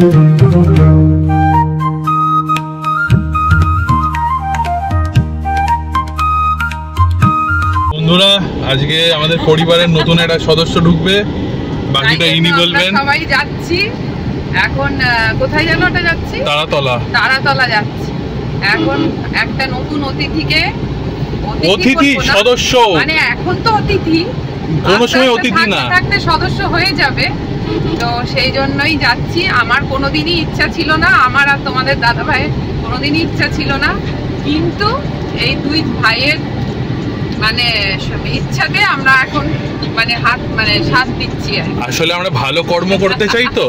বন্ধুরা, আজকে আমাদের পরিবারের নতুন একটা সদস্য ঢুকবে, বাকিটা ইনি বলবেন। সবাই যাচ্ছি এখন। কোথায় যেন ওটা যাচ্ছি? তারাতলা যাচ্ছি এখন। একটা নতুন অতিথিকে, অতিথি সদস্য, মানে এখন তো অতিথি, কোনো সময় অতিথি না, থাকতে সদস্য হয়ে যাবে। তো সেই জন্যই যাচ্ছি। আমার কোনোদিনই ইচ্ছা ছিল না, আমার আর তোমাদের দাদা ভাইয়ের কোনোদিনই ইচ্ছা ছিল না, কিন্তু এই দুই ভাইয়ের মানে ইচ্ছাতে আমরা এখন মানে সাথ দিচ্ছি। আসলে আমরা ভালো কর্ম করতে চাই, তো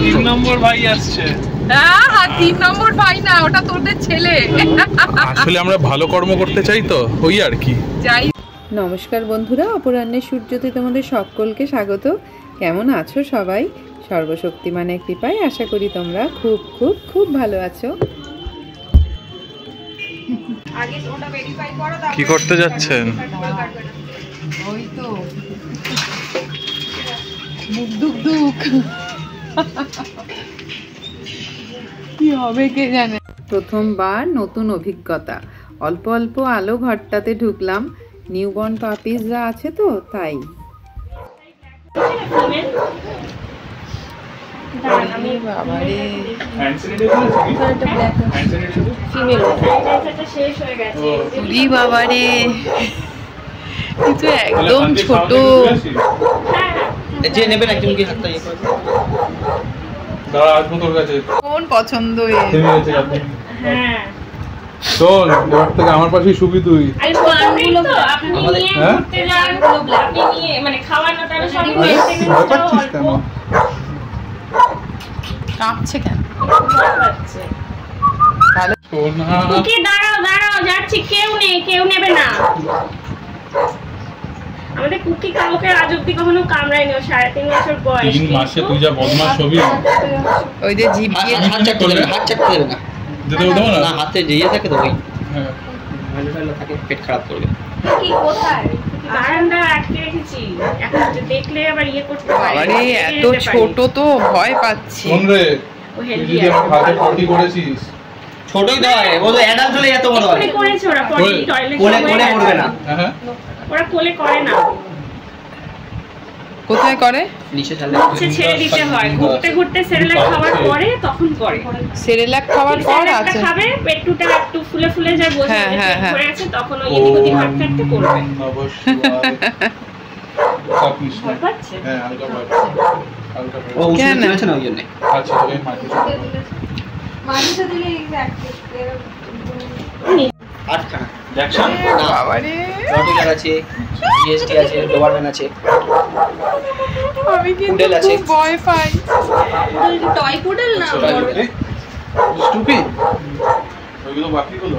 3 নম্বর ভাই আসছে। হ্যাঁ, 3 নম্বর ভাই না, ওটা তোদের ছেলে। আসলে আমরা ভালো কর্ম করতে চাই, তো ওই আর কি। যাই। নমস্কার বন্ধুরা, অপরাহ্নের সূর্যতে তোমাদের সকলকে স্বাগত। কেমন আছো সবাই? সর্বশক্তিমানের কৃপায় আশা করি তোমরা খুব খুব খুব ভালো আছো। কি করতে যাচ্ছেন? ওই তো মুখ দুক দুক কি হবে কে জানে। প্রথমবার নতুন অভিজ্ঞতা, অল্প অল্প আলো ঘরটাতে ঢুকলাম। নিউবর্ন পাপিসরা আছে তো তাই। বাবারে, কিন্তু একদম ছোট। কোন পছন্দ? চল, এবার থেকে আমার পাশেই শুবি তুই। কাঁপছে কেন? দাঁড়াও যাচ্ছি। কেউ নেবে না। আমাদের কুকি কাউকে আজ অব্দি কখনো কামড়ায়নি। 3.5 বছর বয়স। 3 মাসে তুই যা বদমাশ হবি। ওই যে জিভ দিয়ে হাত চাপতে দেবে না। যেতে দাও না, হাতে যেয়ে থাকে তো, ওই হ্যাঁ থাকে, পেট খারাপ করবে। কি কোথায় বারান্দা আটকে রেখেছি, এখন দেখলে আবার ইয়ে করতে পারে। বাবারে, এত ছোট তো ভয় পাচ্ছি। কোন রে? ও তুই হেলদি যদি আমার হাতে পটি করেছিস। ছোটই তো হয়, ও তো অ্যাডাল্ট হলে এত বড় হয়। করেছে ওরা পটি, টয়লেট কোলে করবে না। হ্যাঁ, ওরা কোলে করে না। কোথায় করে? নিচে চালে ছেড়ে দিতে হয়। ঘুরতে ঘুরতে সেরেলাক খাওয়ার পরে তখন করে। সেরেলাক খাওয়ার পর আছে খাবে, পেটুটা একটু ফুলে যায়, বসে পড়ে আছে, তখন ওই এদিক ওদিক হাঁটতে করবে। অবশ্যই কাপিস ভয় পাচ্ছে। হ্যাঁ, হালকা ভয় পাচ্ছে, হালকা ভয়। ও উঠে চলেছে না ওই জন্য। আচ্ছা, তোকে মাটিতে দিলে আটখানা দেখছেন? বাবারে, রটিলার আছে, জিএসটি আছে, ডোবারম্যান আছে, আমি কিন্তু পুডেল আছে। খুব ভয় পাই। টয় পুডেল না, স্টুপিড। ওইগুলো বাকিগুলো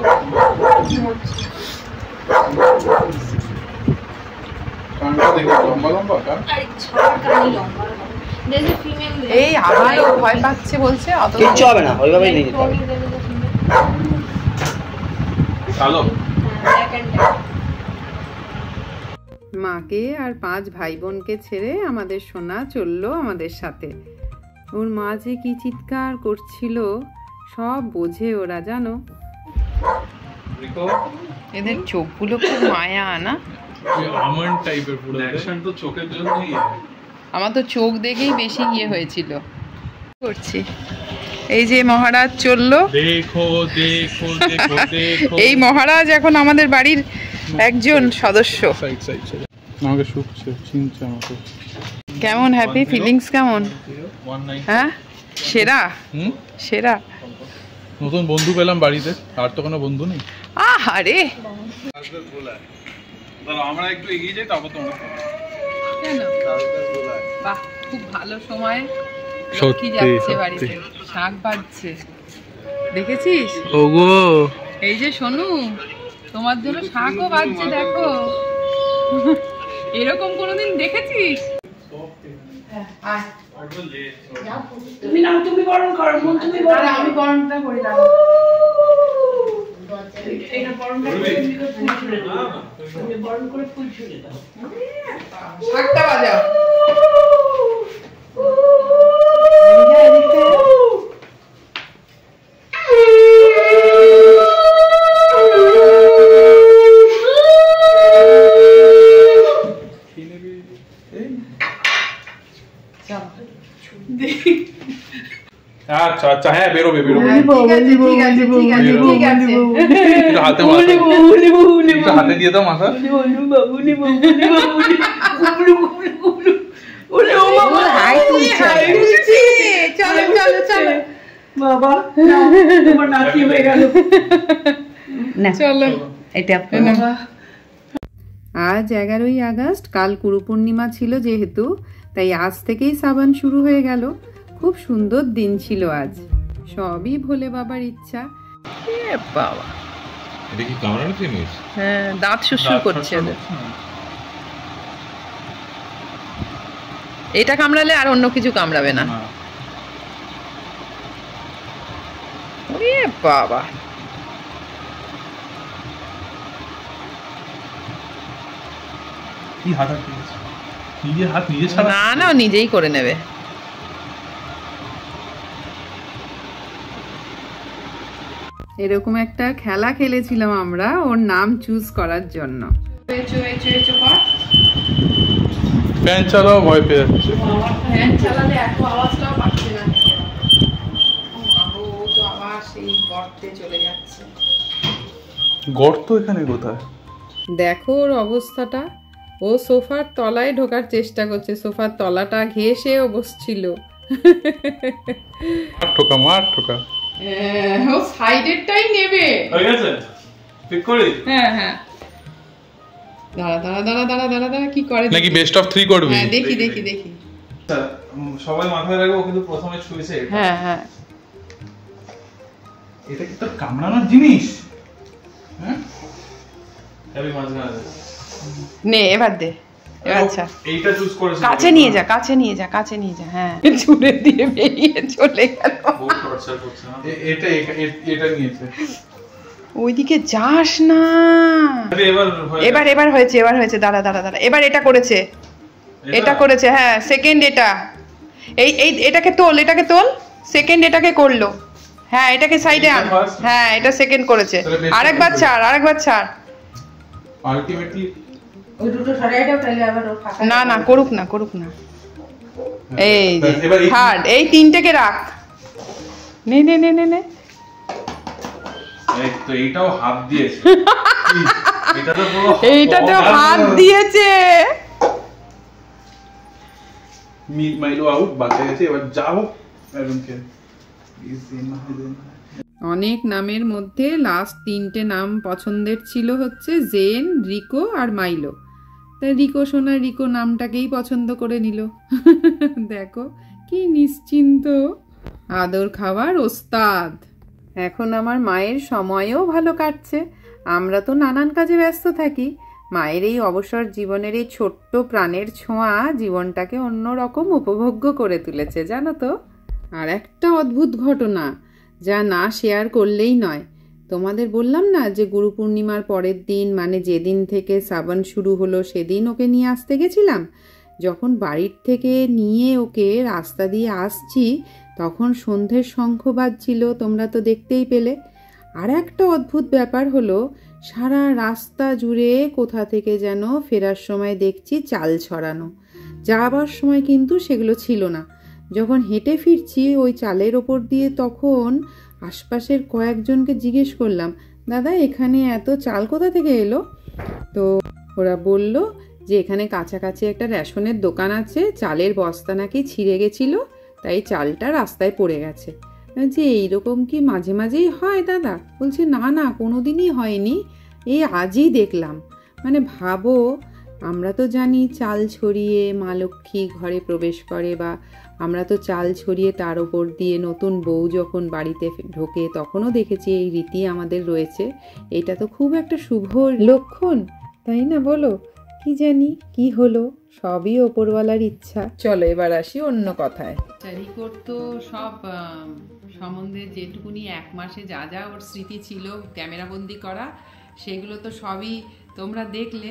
কানটা দেখো, লম্বা লম্বা কান। আরে ছাড়, কানি লম্বা। দেশে ফিমেল এই আমারও ভয় পাচ্ছে বলছে। অত কিচ্ছু হবে না, ওইভাবেই নিয়ে যেতে হবে। কালো মাকে আর 5 ভাই বোনকে ছেড়ে আমাদের সোনা চললো আমাদের সাথে। ওর মা যে কি চিৎকার করছিল সব বোঝে ওরা, জানো। এদের চোখগুলো খুব মায়া না? আমন্ড টাইপের পুরো অ্যাকশন তো চোখের জন্যই। আমার তো চোখ দেখেই বেশি হয়েছিল। করছি এই যে মহারাজ চললো। দেখো দেখো দেখো দেখো, এই মহারাজ এখন আমাদের বাড়ির একজন সদস্য। আমাকে শুকছে, চিনছে আমাকে। কেমন হ্যাপি ফিলিংস? কেমন? হ্যাঁ, সেরা সেরা। নতুন বন্ধু পেলাম বাড়িতে, আর তো কোনো বন্ধু নেই। আরে আমরা একটু এগিয়ে যাই, তারপর তোমরা। কেন? বাহ, খুব ভালো সময়। সত্যি যাচ্ছে বাড়িতে, শাক বাজছে, দেখেছিস? ওগো, এই যে সোনু, তোমার জন্য শাকও বাজছে, দেখো। এরকম কোনোদিন দেখেছিস? তুমি বরণ করো, তুমি বরণ। আমি বরণটা করি না। এটা বরণটা করে ফুল ছুঁড়ে দাও। তুমি বরণ করে ফুল ছুঁড়ে দাও। শাকটা বাজাও। আচ্ছা আচ্ছা, হ্যাঁ বেরোবে বেরোবে। হাতে দিয়ে দাও মাথা। বাবা তোমার নাতি হয়ে গেল। চলো এটা আজ 11ই আগস্ট, কাল গুরু পূর্ণিমা ছিল যেহেতু, তাই আজ থেকেই সাবান শুরু হয়ে গেল। খুব সুন্দর দিন ছিল আজ, সবই ভোলে বাবার ইচ্ছা। বাবা, এটা কি কামড়ানো জিনিস? হ্যাঁ, দাঁত শুশুর করছে ওদের। এটা কামড়ালে আর অন্য কিছু কামড়াবে না। ওরে বাবা, কি হাত নিজের হাত নিজে ছাড়া? না না, ও নিজেই করে নেবে। এরকম একটা খেলা খেলেছিলাম আমরা ওর নাম চুজ করার জন্য। ফ্যান চালাও, ভয় পেয়ে যাচ্ছে। ফ্যান চালালে এত আওয়াজটাও পাচ্ছে না। ও তো আবার সেই গর্তে চলে যাচ্ছে। গর্ত এখানে কোথায়? দেখো ওর অবস্থাটা, ও সোফার তলায় ঢোকার চেষ্টা করছে, সোফার তলাটা ঘেঁষে ও বসছিল। মার ঠোকা, মার ঠোকা। ও সাইডেরটাই নেবে। হয়ে গেছে, ঠিক করি। হ্যাঁ হ্যাঁ, দাঁড়া দাঁড়া দাঁড়া দাঁড়া দাঁড়া দাঁড়া, কি করে নাকি বেস্ট অফ 3 করবি? হ্যাঁ, দেখি দেখি দেখি। সবাই মাথায় রাখবো, কিন্তু প্রথমে ছুঁয়েছে। হ্যাঁ হ্যাঁ, এটা কি তোর কামড়ানোর জিনিস? হ্যাঁ, আমি মাঝখানে নে এবার দে। আচ্ছা, এইটা চুজ করেছি। কাছে নিয়ে যা, কাছে নিয়ে যা, কাছে নিয়ে যা। হ্যাঁ, ছুঁড়ে দিয়ে বেরিয়ে চলে গেল। বহুত টর্চার করছে না। এটা নিয়েছে। ওইদিকে যাস না। এবার এবার হয়েছে, এবার হয়েছে। দাঁড়া দাঁড়া দাঁড়া, এবার এটা করেছে, এটা করেছে। হ্যাঁ, সেকেন্ড এটা। এই এই এটাকে তোল, এটাকে তোল। সেকেন্ড এটাকে করলো। হ্যাঁ, এটাকে সাইডে আন। হ্যাঁ, এটা সেকেন্ড করেছে। আরেকবার ছাড়, আরেকবার ছাড়। আলটিমেটলি ওই দুটো সরাই দাও, তাহলে আবার ও ফাঁকা। না না, করুক না, করুক না। এই যে থার্ড, এই তিনটেকে রাখ। নে নে নে নে নে। এই তো এইটাও হাত দিয়েছে। এটা তো পুরো এইটাতে হাত দিয়েছে। মাইলো আউট, বাঁচা গেছে। এবার যাও একজনকে। অনেক নামের মধ্যে লাস্ট 3টে নাম পছন্দের ছিল হচ্ছে জেন, রিকো আর মাইলো। তাই রিকো সোনা রিকো নামটাকেই পছন্দ করে নিল। দেখো কি নিশ্চিন্ত, আদর খাওয়ার ওস্তাদ। এখন আমার মায়ের সময়ও ভালো কাটছে। আমরা তো নানান কাজে ব্যস্ত থাকি, মায়ের এই অবসর জীবনের এই ছোট্ট প্রাণের ছোঁয়া জীবনটাকে অন্যরকম উপভোগ্য করে তুলেছে, জানো তো। আর একটা অদ্ভুত ঘটনা, যা না শেয়ার করলেই নয়। তোমাদের বললাম না যে গুরু পূর্ণিমার পরের দিন, মানে যেদিন থেকে সাবান শুরু হলো, সেদিন ওকে নিয়ে আসতে গেছিলাম। যখন বাড়ির থেকে নিয়ে ওকে রাস্তা দিয়ে আসছি, তখন সন্ধ্যের শঙ্খ বাজছিল, তোমরা তো দেখতেই পেলে। আর একটা অদ্ভুত ব্যাপার হলো, সারা রাস্তা জুড়ে কোথা থেকে যেন ফেরার সময় দেখছি চাল ছড়ানো। যাবার সময় কিন্তু সেগুলো ছিল না। যখন হেঁটে ফিরছি ওই চালের ওপর দিয়ে, তখন আশপাশের কয়েকজনকে জিজ্ঞেস করলাম, দাদা এখানে এত চাল কোথা থেকে এলো? তো ওরা বলল যে এখানে কাছাকাছি একটা রেশনের দোকান আছে, চালের বস্তা নাকি ছিঁড়ে গেছিলো, তাই চালটা রাস্তায় পড়ে গেছে। যে এইরকম কি মাঝে মাঝেই হয় দাদা? বলছে না না, কোনো দিনই হয়নি, এই আজই দেখলাম। মানে ভাবো, আমরা তো জানি চাল ছড়িয়ে মা লক্ষ্মী ঘরে প্রবেশ করে, বা আমরা তো চাল ছড়িয়ে তার ওপর দিয়ে নতুন বউ যখন বাড়িতে ঢোকে তখনও দেখেছি এই রীতি আমাদের রয়েছে। এটা তো খুব একটা শুভ লক্ষণ, তাই না বলো? কি জানি কি হলো, সবই ওপরওয়ালার ইচ্ছা। চলো এবার আসি অন্য কথায়। রিকোর তো সব সম্বন্ধে যেটুকুনি 1 মাসে যা যা ওর স্মৃতি ছিল ক্যামেরাবন্দি করা, সেগুলো তো সবই তোমরা দেখলে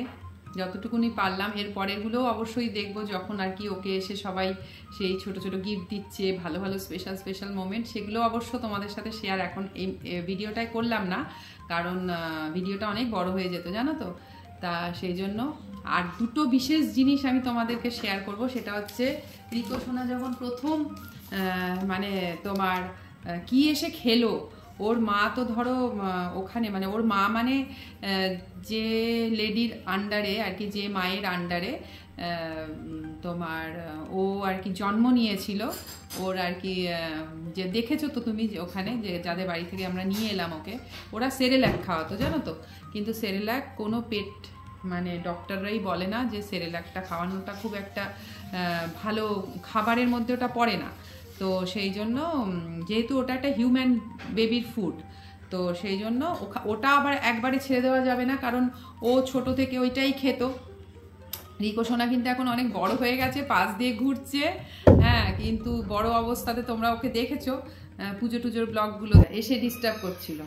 যতটুকুনি পারলাম। এর পরেরগুলোও অবশ্যই দেখবো, যখন আর কি ওকে এসে সবাই সেই ছোট ছোট গিফট দিচ্ছে, ভালো ভালো স্পেশাল স্পেশাল মোমেন্ট, সেগুলো অবশ্য তোমাদের সাথে শেয়ার এখন এই ভিডিওটাই করলাম না, কারণ ভিডিওটা অনেক বড় হয়ে যেত জানো তো। তা সেই জন্য আর দুটো বিশেষ জিনিস আমি তোমাদেরকে শেয়ার করব, সেটা হচ্ছে রিকো সোনা যখন প্রথম মানে তোমার কি এসে খেলো, ওর মা তো ধরো ওখানে মানে ওর মা মানে যে লেডির আন্ডারে আর কি, যে মায়ের আন্ডারে তোমার ও আর কি জন্ম নিয়েছিল, ওর আর কি যে দেখেছো তো তুমি ওখানে যে যাদের বাড়ি থেকে আমরা নিয়ে এলাম ওকে, ওরা সেরেল্যাক খাওয়াতো জানো তো। কিন্তু সেরেল্যাক কোনো পেট মানে ডক্টররাই বলে না যে সেরেল্যাকটা খাওয়ানোটা খুব একটা ভালো খাবারের মধ্যে ওটা পড়ে না। তো সেই জন্য যেহেতু ওটা একটা হিউম্যান বেবির ফুড, তো সেই জন্য ওটা আবার একবারে ছেড়ে দেওয়া যাবে না, কারণ ও ছোট থেকে ওইটাই খেত। রিকো সোনা কিন্তু এখন অনেক বড় হয়ে গেছে, পাশ দিয়ে ঘুরছে, হ্যাঁ, কিন্তু বড় অবস্থাতে তোমরা ওকে দেখেছো পুজো টুজোর ব্লগগুলো, এসে ডিস্টার্ব করছিল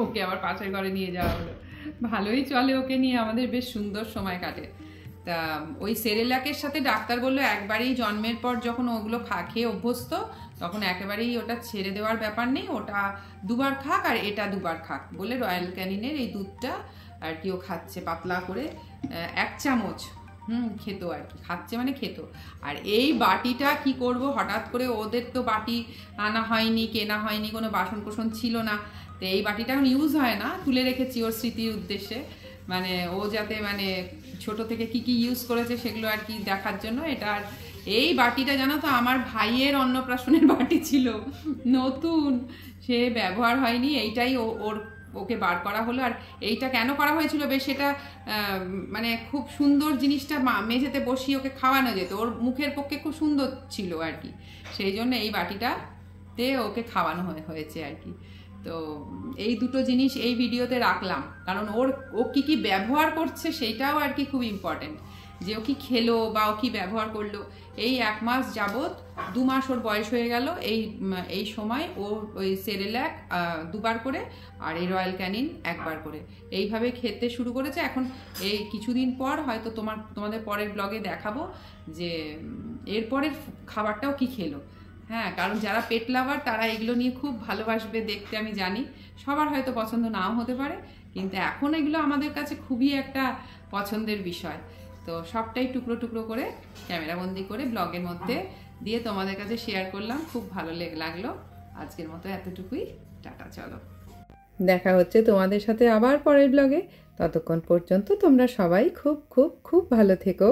ওকে আবার পাশের ঘরে নিয়ে যাওয়া হলো। ভালোই চলে ওকে নিয়ে, আমাদের বেশ সুন্দর সময় কাটে। তা ওই সেরেল্যাকের সাথে ডাক্তার বললো একবারেই জন্মের পর যখন ওগুলো খেয়ে অভ্যস্ত, তখন একেবারেই ওটা ছেড়ে দেওয়ার ব্যাপার নেই, ওটা দুবার খাক আর এটা দুবার খাক বলে রয়্যাল ক্যানিনের এই দুধটা আর কি ও খাচ্ছে পাতলা করে 1 চামচ খেত আর কি, খাচ্ছে মানে খেত। আর এই বাটিটা কি করব, হঠাৎ করে ওদের তো বাটি আনা হয়নি, কেনা হয়নি, কোনো বাসন কোসন ছিল না, তো এই বাটিটা এখন ইউজ হয় না, তুলে রেখেছি ওর স্মৃতির উদ্দেশ্যে, মানে ও যাতে মানে ছোট থেকে কি কি ইউজ করেছে সেগুলো আর কি দেখার জন্য। এটা আর এই বাটিটা জানো তো আমার ভাইয়ের অন্নপ্রাশনের বাটি ছিল, নতুন, সে ব্যবহার হয়নি, এইটাই ওকে বার করা হলো। আর এইটা কেন করা হয়েছিল বেশ, সেটা মানে খুব সুন্দর জিনিসটা মেঝেতে বসিয়ে ওকে খাওয়ানো যেত, ওর মুখের পক্ষে খুব সুন্দর ছিল আর কি, সেই জন্য এই বাটিটাতে ওকে খাওয়ানো হয়েছে আর কি। তো এই দুটো জিনিস এই ভিডিওতে রাখলাম, কারণ ও কি ব্যবহার করছে সেইটাও আর কি খুব ইম্পর্টেন্ট, যে ও কি খেলো বা ও কি ব্যবহার করলো। এই 1 মাস যাবত 2 মাস ওর বয়স হয়ে গেল, এই সময় ও ওই সেরেল্যাক 2 বার করে আর এই রয়্যাল ক্যানিন 1 বার করে এইভাবে খেতে শুরু করেছে। এখন এই কিছুদিন পর হয়তো তোমাদের পরের ব্লগে দেখাবো যে এরপরের খাবারটাও কি খেলো। হ্যাঁ, কারণ যারা পেট লাভার তারা এগুলো নিয়ে খুব ভালোবাসবে দেখতে, আমি জানি সবার হয়তো পছন্দ নাও হতে পারে, কিন্তু এখন এগুলো আমাদের কাছে খুবই একটা পছন্দের বিষয়। তো সবটাই টুকরো টুকরো করে ক্যামেরাবন্দি করে ব্লগের মধ্যে দিয়ে তোমাদের কাছে শেয়ার করলাম, খুব ভালো লাগলো। আজকের মতো এতটুকুই, টাটা, চলো দেখা হচ্ছে তোমাদের সাথে আবার পরের ব্লগে। ততক্ষণ পর্যন্ত তোমরা সবাই খুব খুব খুব ভালো থেকো।